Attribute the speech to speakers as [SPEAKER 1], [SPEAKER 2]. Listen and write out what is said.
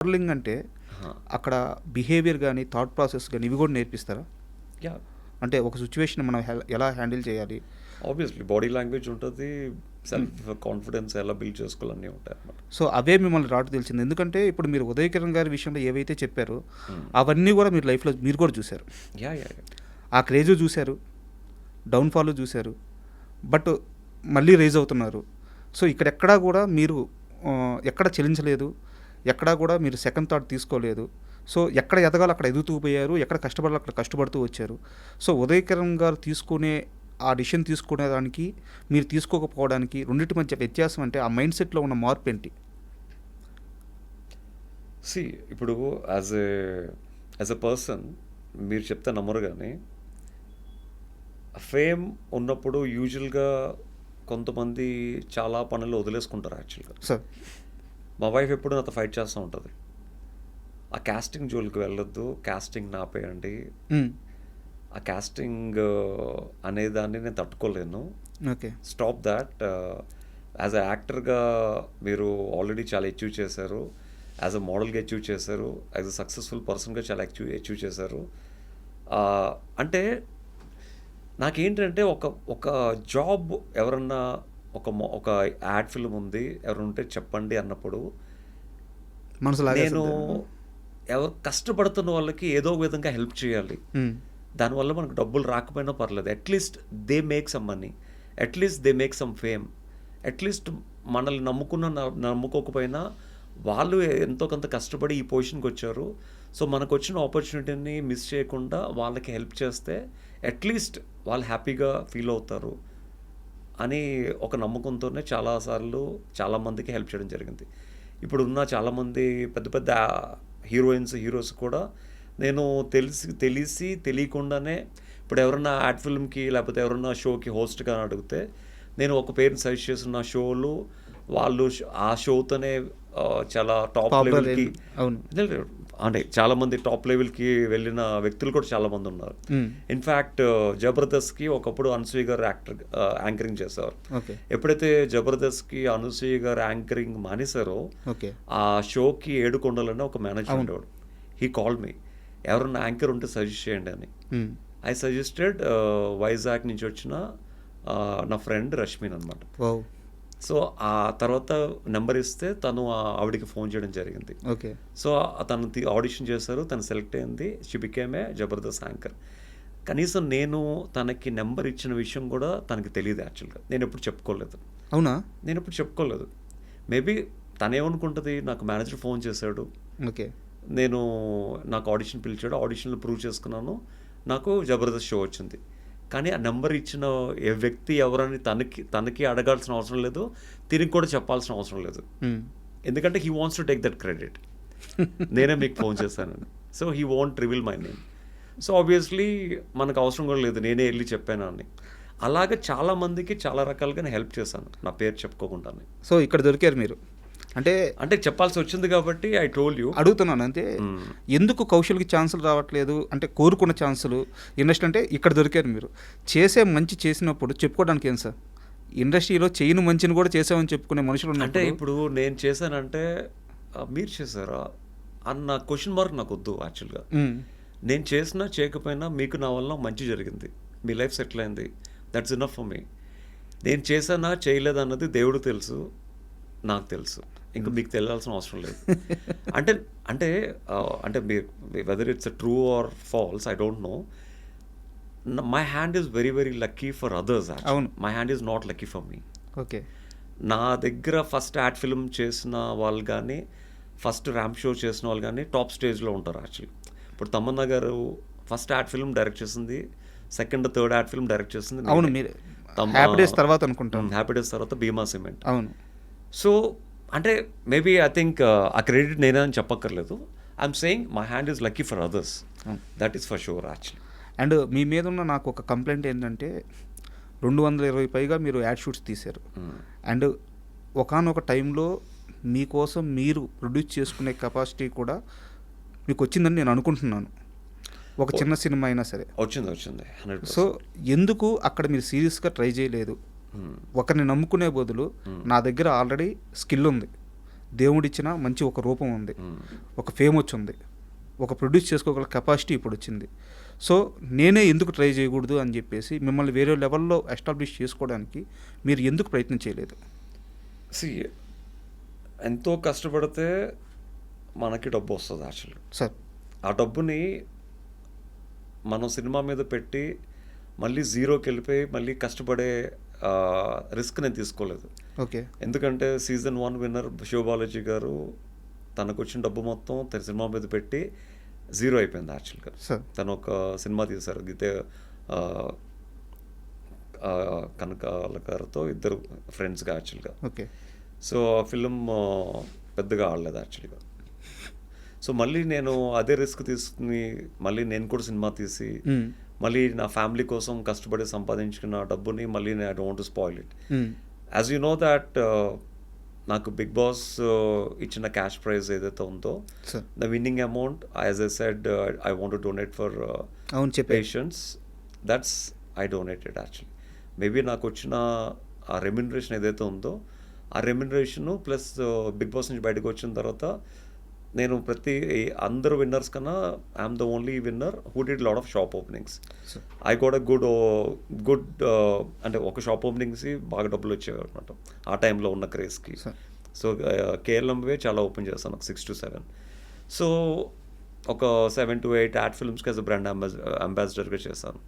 [SPEAKER 1] Modelling అంటే
[SPEAKER 2] ఆహా!
[SPEAKER 1] అక్కడ బిహేవియర్ గాని, థాట్ ప్రాసెస్ గాని ఇవి గూడా నేర్పిస్తారా?
[SPEAKER 2] యాహ్!
[SPEAKER 1] అంటే ఒక సిట్యుయేషన్ మనం ఎలా హ్యాండిల్ చేయాలి?
[SPEAKER 2] ఆబ్వియస్లీ బాడీ లాంగ్వేజ్ ఉంటది. సెల్ఫ్ కాన్ఫిడెన్స్ ఎలా బిల్డ్ చేసుకోవాలి అన్నీ ఉంటాయన్నమాట.
[SPEAKER 1] సో, అవే మిమ్మల్ని రాటు తెలిసింది. ఎందుకంటే ఇప్పుడు మీరు 'ఉదయ్ కిరణ్' గారి విషయంలో ఏవైతే చెప్పారో
[SPEAKER 2] హ్మ్.
[SPEAKER 1] అవన్నీ గూడా మీరు లైఫ్‌లో మీరు కూడా చూసారు.
[SPEAKER 2] యాహ్! యాహ్! యాహ్!
[SPEAKER 1] ఆ క్రేజు చూసారు. డౌన్‌ఫాలు చూసారు. బట్ మళ్ళీ రైజ్ అవుతున్నారు. సో, ఇక్కడెక్కడా గూడా మీరు ఎక్కడ చలించలేదు. ఎక్కడా గూడా మీరు సెకండ్ థాట్ తీసుకోలేదు. సో, ఎక్కడ ఎదగాలో అక్కడ ఎదుగుతూ పోయారు. ఎక్కడ కష్టపడాలో అక్కడ కష్టపడుతూ వచ్చారు. సో, 'ఉదయ్ కిరణ్' గారు తీసుకునే ఆ డిసిషన్ తీసుకునేదానికి, మీరు తీసుకోకపోవడానికి రెండిటి మధ్య వ్యత్యాసం అంటే ఆ మైండ్ సెట్‌లో ఉన్న మార్పేంటి?
[SPEAKER 2] సీ ఇప్పుడు యాజ్ ఎ పర్సన్ మీరు చెప్తే నమ్మరు గానీ, ఫేమ్ ఉన్నప్పుడు యూజువల్‌గా కొంతమంది చాలా పనులు వదిలేసుకుంటారు యాక్చువల్‌గా.
[SPEAKER 1] సార్.
[SPEAKER 2] మా వైఫ్ ఎప్పుడు నాతో ఫైట్ చేస్తూ ఉంటది. ఆ కాస్టింగ్ జోలికి వెళ్ళొద్దు. కాస్టింగ్‌ని ఆపేయండి.
[SPEAKER 1] హ్మ్.
[SPEAKER 2] ఆ కాస్టింగ్ అనే దాన్ని నేను తట్టుకోలేను.
[SPEAKER 1] Okay.
[SPEAKER 2] Stop that. As a యాక్టర్గా మీరు ఆల్రెడీ చాలా అచీవ్ చేశారు. యాజ్ ఎ మోడల్గా అచీవ్ చేశారు. యాజ్ ఎ సక్సెస్ఫుల్ పర్సన్గా చాలా అచీవ్ చేశారు. అంటే నాకేంటంటే ఒక ఒక జాబ్ ఎవరన్నా ఒక యాడ్ ఫిల్మ్ ఉంది ఎవరు ఉంటే చెప్పండి అన్నప్పుడు
[SPEAKER 1] మనసు
[SPEAKER 2] నేను
[SPEAKER 1] లాగేస్తదా?
[SPEAKER 2] ఎవరు కష్టపడుతున్న వాళ్ళకి ఏదో ఒక విధంగా హెల్ప్ చేయాలి.
[SPEAKER 1] హ్మ్.
[SPEAKER 2] దానివల్ల మనకు డబ్బులు రాకపోయినా పర్లేదు. At least they make some money. At least they make some fame. At least మనల్ని నమ్ముకోకపోయినా వాళ్ళు ఎంతో కొంత కష్టపడి ఈ పొజిషన్కి వచ్చారు. సో మనకు వచ్చిన ఆపర్చునిటీని మిస్ చేయకుండా వాళ్ళకి హెల్ప్ చేస్తే అట్లీస్ట్ వాళ్ళు హ్యాపీగా ఫీల్ అవుతారు అని ఒక నమ్మకంతోనే చాలాసార్లు చాలామందికి హెల్ప్ చేయడం జరిగింది. ఇప్పుడున్న చాలామంది పెద్ద పెద్ద హీరోస్ కూడా నేను తెలిసి తెలియకుండానే ఇప్పుడు ఎవరన్నా యాడ్ ఫిల్మ్కి లేకపోతే ఎవరన్నా షోకి హోస్ట్గా అడిగితే నేను ఒక పేరుని సజెస్ట్ చేసిన షోలు వాళ్ళు ఆ షోతోనే చాలా టాప్
[SPEAKER 1] పాపులర్
[SPEAKER 2] లెవెల్కి
[SPEAKER 1] అవును.
[SPEAKER 2] అంటే చాలామంది టాప్ లెవెల్కి వెళ్ళిన వ్యక్తులు కూడా చాలామంది ఉన్నారు.
[SPEAKER 1] హ్మ్.
[SPEAKER 2] ఇన్ఫ్యాక్ట్ జబర్దస్త్కి ఒకప్పుడు అనసూయ గారు యాంకరింగ్ చేసేవారు.
[SPEAKER 1] ఓకే.
[SPEAKER 2] ఎప్పుడైతే జబర్దస్త్కి అనసూయ గారు యాంకరింగ్ మానేశారో
[SPEAKER 1] ఓకే.
[SPEAKER 2] ఆ షోకి ఏడుకొండలని ఒక మేనేజర్
[SPEAKER 1] అవును.
[SPEAKER 2] ఉండేవాడు. హీ కాల్ మీ ఎవరన్నా యాంకర్ ఉంటే సజెస్ట్ చేయండి అని.
[SPEAKER 1] హ్మ్.
[SPEAKER 2] ఐ సజెస్టెడ్ వైజాగ్ నుంచి వచ్చిన నా ఫ్రెండ్ రష్మిన్ అనమాట.
[SPEAKER 1] వావ్!
[SPEAKER 2] సో ఆ తర్వాత నెంబర్ ఇస్తే తను ఆవిడికి ఫోన్ చేయడం జరిగింది.
[SPEAKER 1] ఓకే.
[SPEAKER 2] సో తను ఆడిషన్ చేశారు. తను సెలెక్ట్ అయింది. She became a Jabardasth anchor. కనీసం నేను తనకి నెంబర్ ఇచ్చిన విషయం కూడా తనకి తెలియదు యాక్చువల్గా. నేను ఎప్పుడు చెప్పుకోలేదు.
[SPEAKER 1] అవునా?
[SPEAKER 2] నేను ఎప్పుడు చెప్పుకోలేదు. మేబీ తనేమనుకుంటుంది నాకు మేనేజర్ ఫోన్ చేశాడు.
[SPEAKER 1] ఓకే.
[SPEAKER 2] నాకు ఆడిషన్ పిలిచాడు. ఆడిషన్లో ప్రూవ్ చేసుకున్నాను. నాకు జబర్దస్త్ షో వచ్చింది. కానీ ఆ నెంబర్ ఇచ్చిన ఏ వ్యక్తి ఎవరని తనకి అడగాల్సిన అవసరం లేదు. తిరిగి కూడా చెప్పాల్సిన అవసరం లేదు.
[SPEAKER 1] హ్మ్.
[SPEAKER 2] ఎందుకంటే he wants to take that credit. నేనే మీకు ఫోన్ చేశానని. So he want reveal my name. So obviously మనకు అవసరం కూడా లేదు నేనే వెళ్ళి చెప్పాను అని. అలాగే చాలామందికి చాలా రకాలుగా నేను హెల్ప్ చేశాను నా పేరు చెప్పుకోకుండానే.
[SPEAKER 1] సో, ఇక్కడ దొరికారు మీరు. అంటే
[SPEAKER 2] చెప్పాల్సి వచ్చింది కాబట్టి ఐ టోల్డ్ యూ.
[SPEAKER 1] అడుగుతున్నాను అంతే. ఎందుకు కౌశల్‌కి ఛాన్సులు రావట్లేదు? అంటే కోరుకున్న ఛాన్సులు ఇండస్ట్రీ అంటే ఇక్కడ దొరికారు మీరు. చేసే మంచి చేసినప్పుడు చెప్పుకోవడానికి ఏం సార్? ఇండస్ట్రీలో చేయని మంచిని కూడా చేసామని చెప్పుకునే మనుషులు
[SPEAKER 2] అంటే
[SPEAKER 1] ఉన్నప్పుడు
[SPEAKER 2] ఇప్పుడు నేను చేశానంటే మీరు చేశారా అన్న క్వశ్చన్ మార్క్ నాకు వద్దు యాక్చువల్గా.
[SPEAKER 1] హ్మ్.
[SPEAKER 2] నేను చేసినా చేయకపోయినా మీకు నా వల్ల మంచి జరిగింది. మీ లైఫ్ సెటిల్ అయింది. That's enough for me. నేను చేశానా చేయలేదా అన్నది దేవుడు తెలుసు, నాకు తెలుసు. ఇంకా మీకు తెలియాల్సిన అవసరం లేదు. అంటే అంటే అంటే whether it's true or false I don't know. My hand is very very lucky for others.
[SPEAKER 1] అవును.
[SPEAKER 2] My hand is not lucky for me.
[SPEAKER 1] Okay.
[SPEAKER 2] నా దగ్గర ఫస్ట్ యాడ్ ఫిల్మ్ చేసిన వాళ్ళు కానీ ఫస్ట్ ర్యాంప్ షో చేసిన వాళ్ళు కానీ టాప్ స్టేజ్లో ఉంటారు యాక్చువల్లీ. ఇప్పుడు తమన్నా గారు ఫస్ట్ యాడ్ ఫిల్మ్ డైరెక్ట్ చేసింది. Second third ad film direct చేసింది
[SPEAKER 1] అవును.
[SPEAKER 2] నేనే.
[SPEAKER 1] మీరు హ్యాపీ డేస్ తర్వాత అనుకుంటాను.
[SPEAKER 2] హ్యాపీ డేస్ తర్వాత భీమా సిమెంట్.
[SPEAKER 1] అవును.
[SPEAKER 2] సో అంటే మేబీ ఐ థింక్ ఆ క్రెడిట్ నేనే అని చెప్పక్కర్లేదు. I'm saying my hand is lucky for others. That is for sure actually.
[SPEAKER 1] And మీ మీద ఉన్న నాకు ఒక కంప్లైంట్ ఏంటంటే 220 పైగా మీరు యాడ్ షూట్స్ తీశారు. అండ్ ఒకానొక టైంలో మీకోసం మీరు ప్రొడ్యూస్ చేసుకునే కెపాసిటీ కూడా మీకు వచ్చిందని నేను అనుకుంటున్నాను. ఒక చిన్న సినిమా అయినా సరే.
[SPEAKER 2] వచ్చింది 100%.
[SPEAKER 1] సో, ఎందుకు అక్కడ మీరు సీరియస్‌గా ట్రై చేయలేదు? ఒకరిని నమ్ముకునే బదులు నా దగ్గర ఆల్రెడీ స్కిల్ ఉంది. దేవుడిచ్చిన మంచి ఒక రూపం ఉంది, ఒక ఫేమ్ వచ్చింది, ఒక ప్రొడ్యూస్ చేసుకోగల కెపాసిటీ ఇప్పుడు వచ్చింది. సో నేనే ఎందుకు ట్రై చేయకూడదు అని చెప్పేసి మిమ్మల్ని వేరే లెవెల్లో ఎస్టాబ్లిష్ చేసుకోవడానికి మీరు ఎందుకు ప్రయత్నం చేయలేదు?
[SPEAKER 2] ఎంతో కష్టపడితే మనకి డబ్బు వస్తుంది యాక్చువల్గా.
[SPEAKER 1] సార్
[SPEAKER 2] ఆ డబ్బుని మనం సినిమా మీద పెట్టి మళ్ళీ జీరోకి వెళ్ళిపోయి మళ్ళీ కష్టపడే రిస్క్ నేను తీసుకోలేదు.
[SPEAKER 1] ఓకే.
[SPEAKER 2] ఎందుకంటే సీజన్ 1 విన్నర్ శివబాలాజీ గారు తనకు వచ్చిన డబ్బు మొత్తం తన సినిమా మీద పెట్టి జీరో అయిపోయింది యాక్చువల్గా.
[SPEAKER 1] సార్
[SPEAKER 2] తను ఒక సినిమా తీశారు గీతే కనకాల గారితో, ఇద్దరు ఫ్రెండ్స్గా యాక్చువల్గా.
[SPEAKER 1] ఓకే.
[SPEAKER 2] సో ఆ ఫిలిం పెద్దగా ఆడలేదు యాక్చువల్గా. సో మళ్ళీ నేను అదే రిస్క్ తీసుకుని మళ్ళీ నేను కూడా సినిమా తీసి మళ్ళీ నా ఫ్యామిలీ కోసం కష్టపడి సంపాదించుకున్న డబ్బుని మళ్ళీ నేను I don't to spoil it. As you know that నాకు బిగ్ బాస్ ఇచ్చిన క్యాష్ ప్రైజ్ ఏదైతే ఉందో,
[SPEAKER 1] sir
[SPEAKER 2] the winning amount as I said I want to donate for
[SPEAKER 1] అవును చెప్పే
[SPEAKER 2] patients. That's I donated actually. Maybe నాకు వచ్చిన ఆ remuneration ఏదైతే ఉందో ఆ రెమ్యునరేషను ప్లస్ బిగ్ బాస్ నుంచి బయటకు వచ్చిన తర్వాత నేను అందరు విన్నర్స్ కన్నా I'm the only winner who did lot of shop openings. I got a good అంటే ఒక షాప్ ఓపెనింగ్స్ బాగా డబ్బులు వచ్చేవి అనమాట ఆ టైంలో ఉన్న క్రేజ్కి. సో కేఎల్ఎంవే చాలా ఓపెన్ చేస్తాను, ఒక 6 to 7. సో ఒక 7 to 8 యాడ్ ఫిల్మ్స్కి యాజ్ అ బ్రాండ్ అంబాసిడర్గా చేశాను.